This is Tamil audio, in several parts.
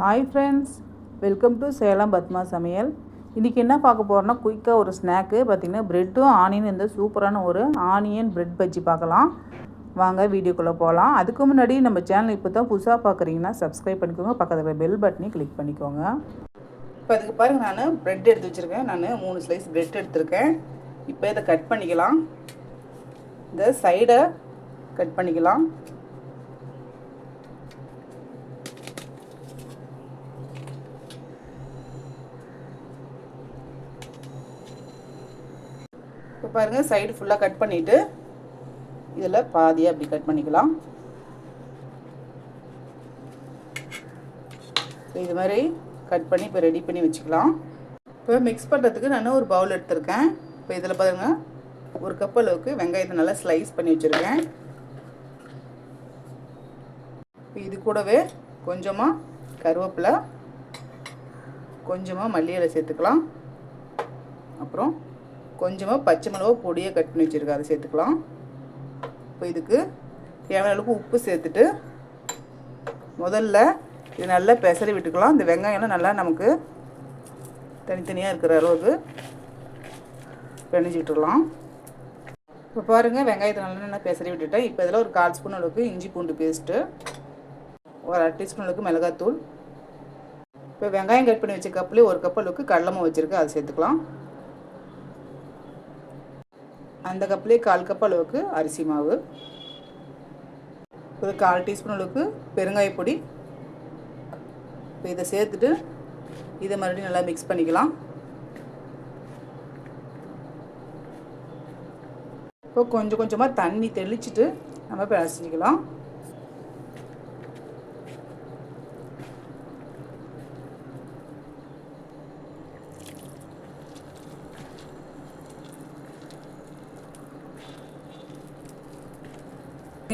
Hi friends, welcome to Salem Padma சமையல். இன்றைக்கி என்ன பார்க்க போகிறோன்னா, குயிக்காக ஒரு ஸ்நாக்கு பார்த்திங்கன்னா ப்ரெட்டும் ஆனியன் இந்த சூப்பரான ஒரு ஆனியன் ப்ரெட் பஜ்ஜி பார்க்கலாம். வாங்க வீடியோக்குள்ளே போகலாம். அதுக்கு முன்னாடி நம்ம சேனல் இப்போ தான் புதுசாக பார்க்குறீங்கன்னா சப்ஸ்கிரைப் பண்ணிக்கோங்க, பக்கத்தில் பெல் பட்டனையும் கிளிக் பண்ணிக்கோங்க. இப்போ அதுக்கு பாருங்கள், நான் ப்ரெட் எடுத்து வச்சுருக்கேன். நான் 3 ஸ்லைஸ் ப்ரெட் எடுத்துருக்கேன். இப்போ இதை கட் பண்ணிக்கலாம். இந்த சைடை கட் பண்ணிக்கலாம். இப்போ பாருங்கள், சைடு ஃபுல்லாக கட் பண்ணிவிட்டு இதில் பாதியாக அப்படி கட் பண்ணிக்கலாம். இது மாதிரி கட் பண்ணி இப்போ ரெடி பண்ணி வச்சுக்கலாம். இப்போ மிக்ஸ் பண்ணுறதுக்கு நான் ஒரு பவுல் எடுத்திருக்கேன். இப்போ இதில் பாருங்கள், 1 கப் அளவுக்கு வெங்காயத்தை நல்லா ஸ்லைஸ் பண்ணி வச்சுருக்கேன். இப்போ இது கூடவே கொஞ்சமாக கருவேப்பிலை, கொஞ்சமாக மல்லி இலை சேர்த்துக்கலாம். அப்புறம் கொஞ்சமாக பச்சை மிளகா பொடியை கட் பண்ணி வச்சுருக்கேன், அதை சேர்த்துக்கலாம். இப்போ இதுக்கு தேவையான அளவுக்கு உப்பு சேர்த்துட்டு முதல்ல இது நல்லா பெசரி விட்டுக்கலாம். இந்த வெங்காயம்லாம் நல்லா நமக்கு தனித்தனியாக இருக்கிற அளவுக்கு பிணைஞ்சி விட்டுடலாம். இப்போ பாருங்கள், வெங்காயத்தை நல்லா பெசரி விட்டுட்டேன். இப்போ இதில் ஒரு 1/4 ஸ்பூன் அளவுக்கு இஞ்சி பூண்டு பேஸ்ட்டு, ஒரு 1/2 டீஸ்பூன் அளவுக்கு மிளகாத்தூள். இப்போ வெங்காயம் கட் பண்ணி வச்ச கப்லேயே 1 கப் அளவுக்கு கடலை மாவு வச்சுருக்கேன், அதை சேர்த்துக்கலாம். அந்த கப்லேயே 1/4 கப் அளவுக்கு அரிசி மாவு, ஒரு 1/4 டீஸ்பூன் அளவுக்கு பெருங்காய பொடி. இப்போ இதை சேர்த்துட்டு இதை மறுபடியும் நல்லா மிக்ஸ் பண்ணிக்கலாம். இப்போ கொஞ்சம் கொஞ்சமாக தண்ணி தெளிச்சுட்டு நம்ம பிசைஞ்சிக்கலாம்.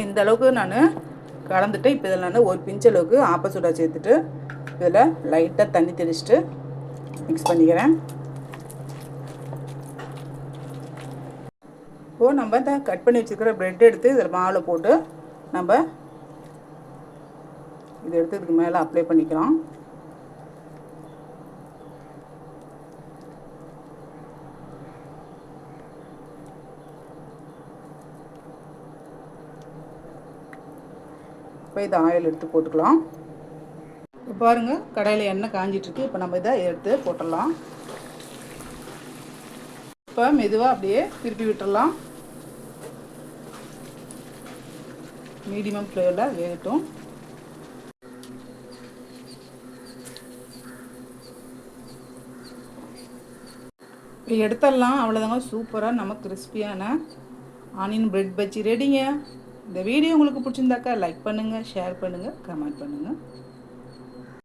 இந்த அளவுக்கு நான் கலந்துட்டு இப்போ இதில் நான் ஒரு பிஞ்ச் அளவுக்கு ஆப்ப சோடா சேர்த்துட்டு இதில் லைட்டாக தண்ணி தெளிச்சுட்டு மிக்ஸ் பண்ணிக்கிறேன். இப்போது நம்ம இந்த கட் பண்ணி வச்சுருக்கிற ப்ரெட் எடுத்து இதில் மாவில் போட்டு நம்ம இதை எடுத்து இதுக்கு மேலே அப்ளை பண்ணிக்கலாம். இப்போ இதை ஆயில் எடுத்து போட்டுக்கலாம். இப்போ பாருங்கள், கடாயில் எண்ணெய் காஞ்சிட்ருக்கு. இப்போ நம்ம இதை எடுத்து போட்டுடலாம். இப்போ மெதுவாக அப்படியே திருப்பி விட்டுடலாம். மீடியம் ஃப்ளேமில் வேகட்டும். இப்போ எடுத்துடலாம். அவ்வளோதாங்க, சூப்பராக நம்ம கிறிஸ்பியான ஆனியன் ப்ரெட் பஜ்ஜி ரெடிங்க. இந்த வீடியோ உங்களுக்கு பிடிச்சிருந்தாக்கா லைக் பண்ணுங்கள், ஷேர் பண்ணுங்கள், கமெண்ட் பண்ணுங்கள்.